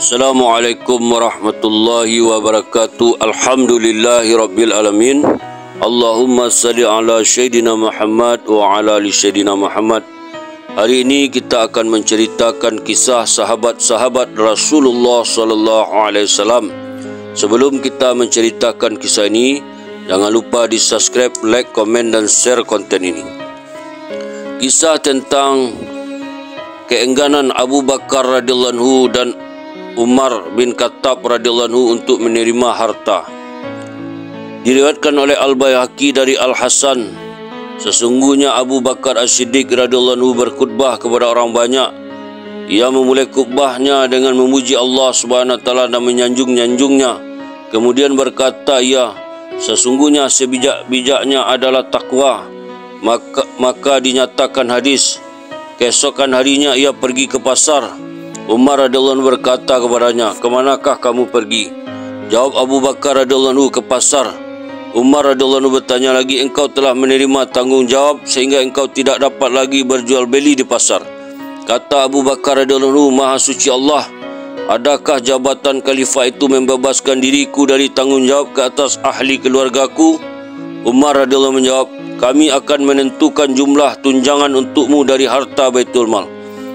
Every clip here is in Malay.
Assalamualaikum warahmatullahi wabarakatuh. Alhamdulillahi rabbil alamin. Allahumma salli ala Sayyidina Muhammad wa ala ali Sayyidina Muhammad. Hari ini kita akan menceritakan kisah sahabat-sahabat Rasulullah sallallahu alaihi wasallam. Sebelum kita menceritakan kisah ini, jangan lupa di subscribe, like, komen dan share konten ini. Kisah tentang keengganan Abu Bakar radhiyallahu anhu dan Umar bin Khattab radhiyallahu anhu untuk menerima harta. Diriwayatkan oleh Al-Baihaqi dari Al-Hasan, sesungguhnya Abu Bakar As-Siddiq radhiyallahu anhu berkhutbah kepada orang banyak. Ia memulai khutbahnya dengan memuji Allah Subhanahu wa taala dan menyanjung-nyanjungnya. Kemudian berkata ia, sesungguhnya sebijak-bijaknya adalah takwa. Maka dinyatakan hadis. Keesokan harinya ia pergi ke pasar. Umar radhiyallahu anhu berkata kepadanya, "Kemanakah kamu pergi?" Jawab Abu Bakar radhiyallahu anhu, "Ke pasar." Umar radhiyallahu anhu bertanya lagi, "Engkau telah menerima tanggungjawab sehingga engkau tidak dapat lagi berjual beli di pasar?" Kata Abu Bakar radhiyallahu anhu, "Maha suci Allah, adakah jabatan khalifah itu membebaskan diriku dari tanggungjawab ke atas ahli keluargaku?" Umar radhiyallahu anhu menjawab, "Kami akan menentukan jumlah tunjangan untukmu dari harta Baitul Mal."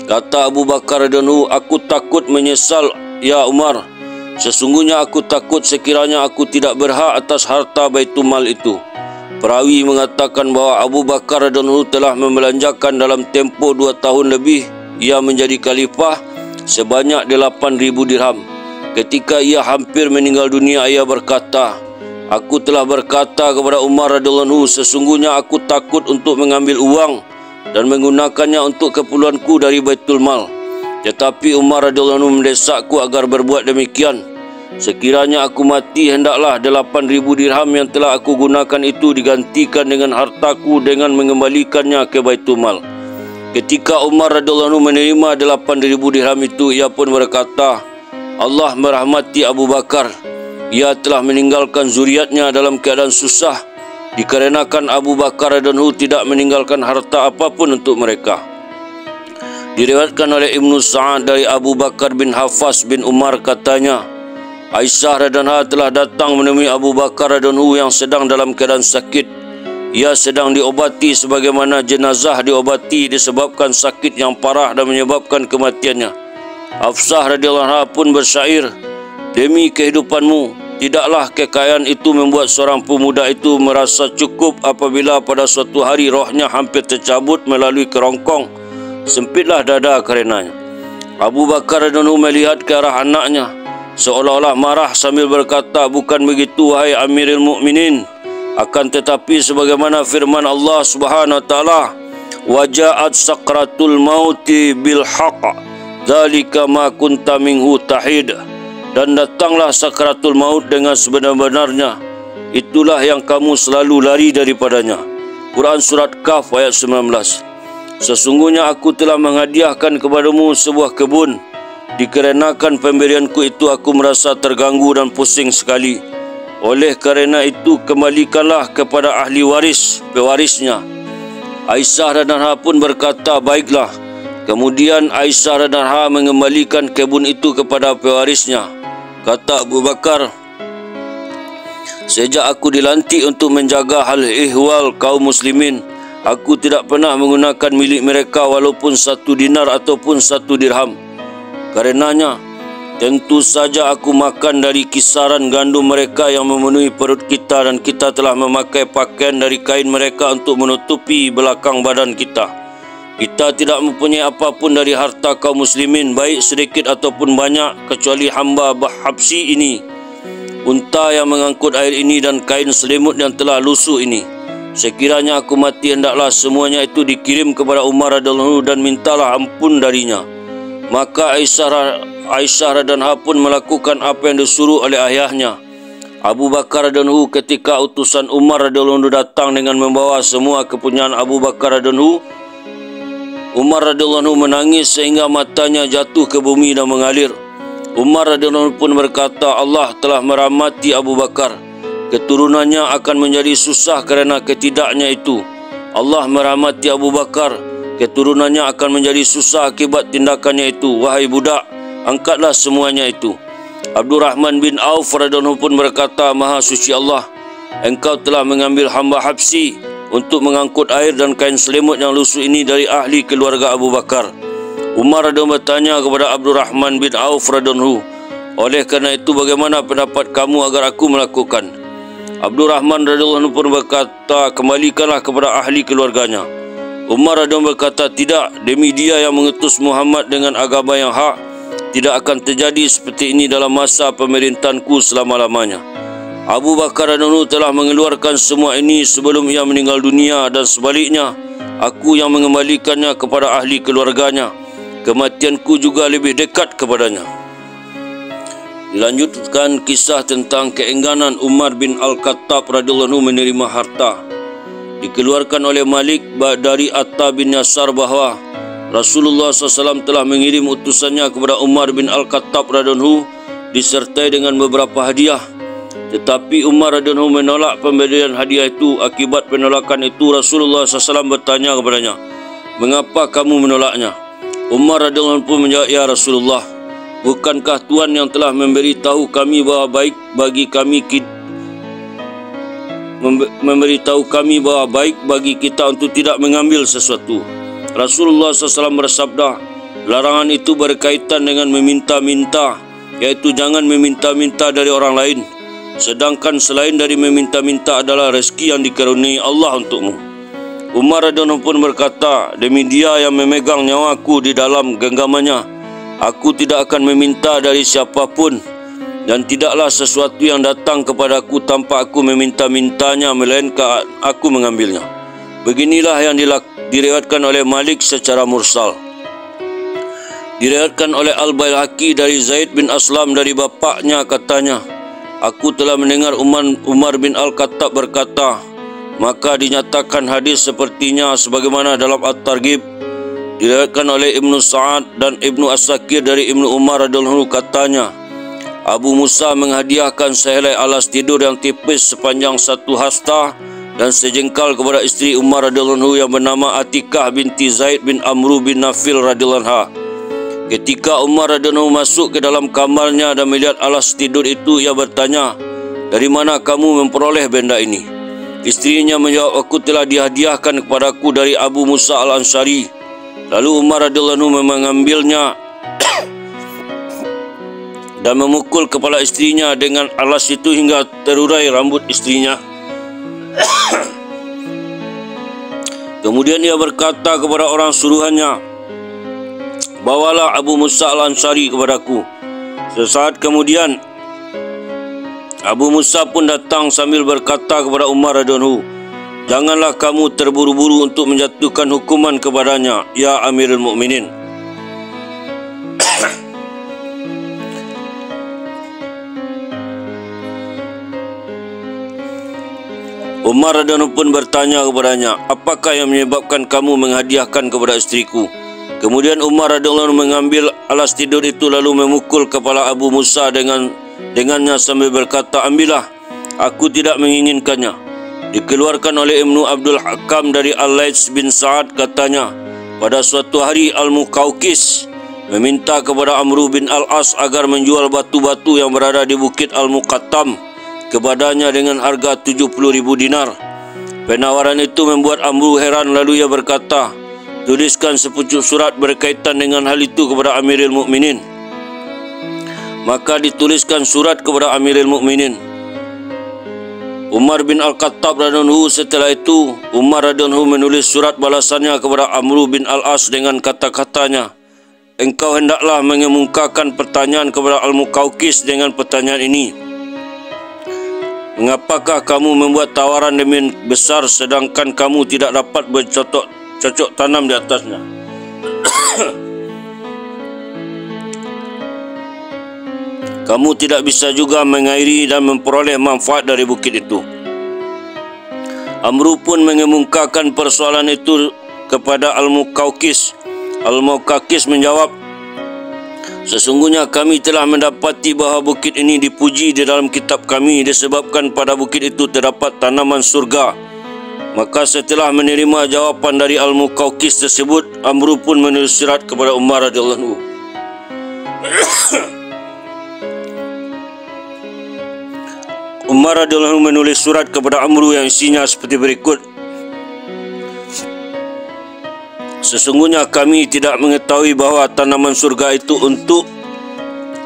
Kata Abu Bakar radhiyallahu anhu, "Aku takut menyesal, ya Umar. Sesungguhnya aku takut sekiranya aku tidak berhak atas harta Baitul Mal itu." Perawi mengatakan bahawa Abu Bakar radhiyallahu anhu telah membelanjakan dalam tempoh 2 tahun lebih ia menjadi khalifah sebanyak 8,000 dirham. Ketika ia hampir meninggal dunia, ia berkata, "Aku telah berkata kepada Umar radhiyallahu anhu, sesungguhnya aku takut untuk mengambil uang dan menggunakannya untuk keperluanku dari Baitul Mal. Tetapi Umar radhiyallahu anhu mendesakku agar berbuat demikian. Sekiranya aku mati, hendaklah 8,000 dirham yang telah aku gunakan itu digantikan dengan hartaku dengan mengembalikannya ke Baitul Mal." Ketika Umar radhiyallahu anhu menerima 8,000 dirham itu, ia pun berkata, "Allah merahmati Abu Bakar. Ia telah meninggalkan zuriatnya dalam keadaan susah, dikarenakan Abu Bakar radhiyallahu anhu tidak meninggalkan harta apapun untuk mereka." Diriwayatkan oleh Ibnu Sa'ad dari Abu Bakar bin Hafs bin Umar katanya, Aisyah radhiyallahu anha telah datang menemui Abu Bakar radhiyallahu anhu yang sedang dalam keadaan sakit. Ia sedang diobati sebagaimana jenazah diobati disebabkan sakit yang parah dan menyebabkan kematiannya. Hafsah radhiyallahu anha pun bersyair, "Demi kehidupanmu, tidaklah kekayaan itu membuat seorang pemuda itu merasa cukup apabila pada suatu hari rohnya hampir tercabut melalui kerongkong. Sempitlah dada karenanya." Abu Bakar radhiyallahu anhu melihat ke arah anaknya, seolah-olah marah sambil berkata, "Bukan begitu wahai Amirul Mukminin. Akan tetapi sebagaimana firman Allah Subhanahu wa taala, wa ja'at sakratul mauti bil haqq, dzalika ma kunta minhu tahid." Dan datanglah sakratul maut dengan sebenar-benarnya. Itulah yang kamu selalu lari daripadanya. Quran Surat Kahf ayat 19. Sesungguhnya aku telah menghadiahkan kepadamu sebuah kebun. Dikarenakan pemberianku itu aku merasa terganggu dan pusing sekali. Oleh kerana itu kembalikanlah kepada ahli waris, pewarisnya. Aisyah radhiyallahu anha pun berkata, "Baiklah." Kemudian Aisyah radhiyallahu anha mengembalikan kebun itu kepada pewarisnya. Kata Abu Bakar, "Sejak aku dilantik untuk menjaga hal ihwal kaum muslimin, aku tidak pernah menggunakan milik mereka walaupun 1 dinar ataupun 1 dirham. Karenanya, tentu saja aku makan dari kisaran gandum mereka yang memenuhi perut kita dan kita telah memakai pakaian dari kain mereka untuk menutupi belakang badan kita. Kita tidak mempunyai apapun dari harta kaum muslimin, baik sedikit ataupun banyak, kecuali hamba Habsyi ini, unta yang mengangkut air ini dan kain selimut yang telah lusuh ini. Sekiranya aku mati, hendaklah semuanya itu dikirim kepada Umar radhiyallahu anhu dan mintalah ampun darinya." Maka Aisyah radhiyallahu anha pun melakukan apa yang disuruh oleh ayahnya. Abu Bakar radhiyallahu anhu ketika utusan Umar radhiyallahu anhu datang dengan membawa semua kepunyaan Abu Bakar radhiyallahu anhu, Umar radhiyallahu anhu menangis sehingga matanya jatuh ke bumi dan mengalir. Umar radhiyallahu anhu pun berkata, "Allah telah merahmati Abu Bakar. Keturunannya akan menjadi susah kerana ketidaknya itu. Allah merahmati Abu Bakar. Keturunannya akan menjadi susah akibat tindakannya itu. Wahai budak, angkatlah semuanya itu. Abdurrahman bin Auf radhiyallahu pun berkata, Maha suci Allah, engkau telah mengambil hamba Habsyi untuk mengangkut air dan kain selimut yang lusuh ini dari ahli keluarga Abu Bakar. Umar radhiyallahu bertanya kepada Abdurrahman bin Auf radhiyallahu, oleh kerana itu bagaimana pendapat kamu agar aku melakukan? Abdurrahman radhiyallahu pun berkata, kembalikanlah kepada ahli keluarganya. Umar radhiyallahu berkata, tidak, demi dia yang mengutus Muhammad dengan agama yang hak, tidak akan terjadi seperti ini dalam masa pemerintahanku selama-lamanya. Abu Bakar radhiyallahu telah mengeluarkan semua ini sebelum ia meninggal dunia, dan sebaliknya aku yang mengembalikannya kepada ahli keluarganya. Kematianku juga lebih dekat kepadanya. Dilanjutkan kisah tentang keengganan Umar bin Al-Khattab radhiyallahu menerima harta. Dikeluarkan oleh Malik dari Atta bin Yasar bahawa Rasulullah SAW telah mengirim utusannya kepada Umar bin Al-Khattab radhiyallahu disertai dengan beberapa hadiah. Tetapi Umar radhiyallahu menolak pemberian hadiah itu. Akibat penolakan itu, Rasulullah SAW bertanya kepadanya, mengapa kamu menolaknya? Umar radhiyallahu pun menjawab, ya Rasulullah, bukankah Tuhan yang telah memberitahu kami bahawa baik bagi kita untuk tidak mengambil sesuatu. Rasulullah SAW bersabda, larangan itu berkaitan dengan meminta-minta, yaitu jangan meminta-minta dari orang lain, sedangkan selain dari meminta-minta adalah rezeki yang dikaruniai Allah untukmu. Umar radhiyallahu pun berkata, demi dia yang memegang nyawaku di dalam genggamannya, aku tidak akan meminta dari siapapun, dan tidaklah sesuatu yang datang kepadaku tanpa aku meminta-mintanya, melainkan aku mengambilnya. Beginilah yang diriwayatkan oleh Malik secara mursal. Diriwayatkan oleh Al-Baihaqi dari Zaid bin Aslam dari bapaknya, katanya, aku telah mendengar Umar bin Al-Khattab berkata, maka dinyatakan hadis sepertinya sebagaimana dalam At-Targhib. Diriwayatkan oleh Ibnu Sa'ad dan Ibnu As-Sakir dari Ibnu Umar radhiyallahu katanya, Abu Musa menghadiahkan sehelai alas tidur yang tipis sepanjang 1 hasta dan sejengkal kepada isteri Umar radhiyallahu yang bernama Atikah binti Zaid bin Amru bin Nafil radhiyallahu anha. Ketika Umar radhiyallahu masuk ke dalam kamarnya dan melihat alas tidur itu, ia bertanya, dari mana kamu memperoleh benda ini? Isterinya menjawab, aku telah dihadiahkan kepadaku dari Abu Musa Al-Ansari. Lalu Umar radhiyallahu mengambilnya dan memukul kepala istrinya dengan alas itu hingga terurai rambut istrinya. Kemudian ia berkata kepada orang suruhannya, bawalah Abu Musa Al-Ansari kepadaku. Sesaat kemudian Abu Musa pun datang sambil berkata kepada Umar radhiyallahu, janganlah kamu terburu-buru untuk menjatuhkan hukuman kepadanya, ya Amirul Mukminin. Umar radhiyallahu pun bertanya kepadanya, apakah yang menyebabkan kamu menghadiahkan kepada istriku? Kemudian Umar radhiyallahu mengambil alas tidur itu lalu memukul kepala Abu Musa dengannya sambil berkata, ambillah, aku tidak menginginkannya. Dikeluarkan oleh Ibnu Abdul Hakam dari Al-Laits bin Sa'ad, katanya, pada suatu hari Al-Muqawqis meminta kepada Amru bin Al-As agar menjual batu-batu yang berada di bukit Al-Muqattam kepadanya dengan harga 70.000 dinar. Penawaran itu membuat Amru heran, lalu ia berkata, tuliskan sepucuk surat berkaitan dengan hal itu kepada Amirul Mukminin. Maka dituliskan surat kepada Amirul Mukminin. Umar bin Al-Khattab radhiyallahu setelah itu, Umar radhiyallahu menulis surat balasannya kepada Amru bin Al-As dengan kata-katanya, engkau hendaklah mengemukakan pertanyaan kepada Al-Muqawqis dengan pertanyaan ini, mengapakah kamu membuat tawaran demi besar sedangkan kamu tidak dapat bercocok tanam di atasnya? Kamu tidak bisa juga mengairi dan memperoleh manfaat dari bukit itu. Amru pun mengemukakan persoalan itu kepada Al-Muqawqis. Al-Muqawqis menjawab, sesungguhnya kami telah mendapati bahawa bukit ini dipuji di dalam kitab kami disebabkan pada bukit itu terdapat tanaman surga. Maka setelah menerima jawapan dari Al-Muqawqis tersebut, Amru pun menulis surat kepada Umar radhiyallahu anhu. Umar radhiyallahu anhu menulis surat kepada Amru yang isinya seperti berikut. Sesungguhnya kami tidak mengetahui bahawa tanaman surga itu untuk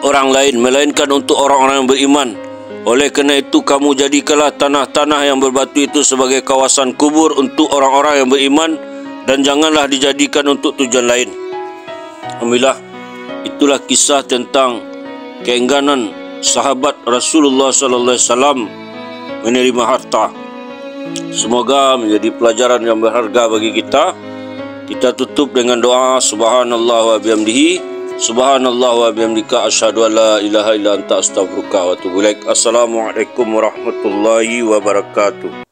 orang lain, melainkan untuk orang-orang yang beriman. Oleh kerana itu, kamu jadikanlah tanah-tanah yang berbatu itu sebagai kawasan kubur untuk orang-orang yang beriman, dan janganlah dijadikan untuk tujuan lain. Alhamdulillah, itulah kisah tentang keengganan sahabat Rasulullah sallallahu alaihi wasallam menerima harta. Semoga menjadi pelajaran yang berharga bagi kita. Kita tutup dengan doa subhanallah wa bihamdihi, subhanallah wa bihamdika, asyhadu an la ilaha illa anta, astaghfiruka wa atubu ilaik. Assalamualaikum warahmatullahi wabarakatuh.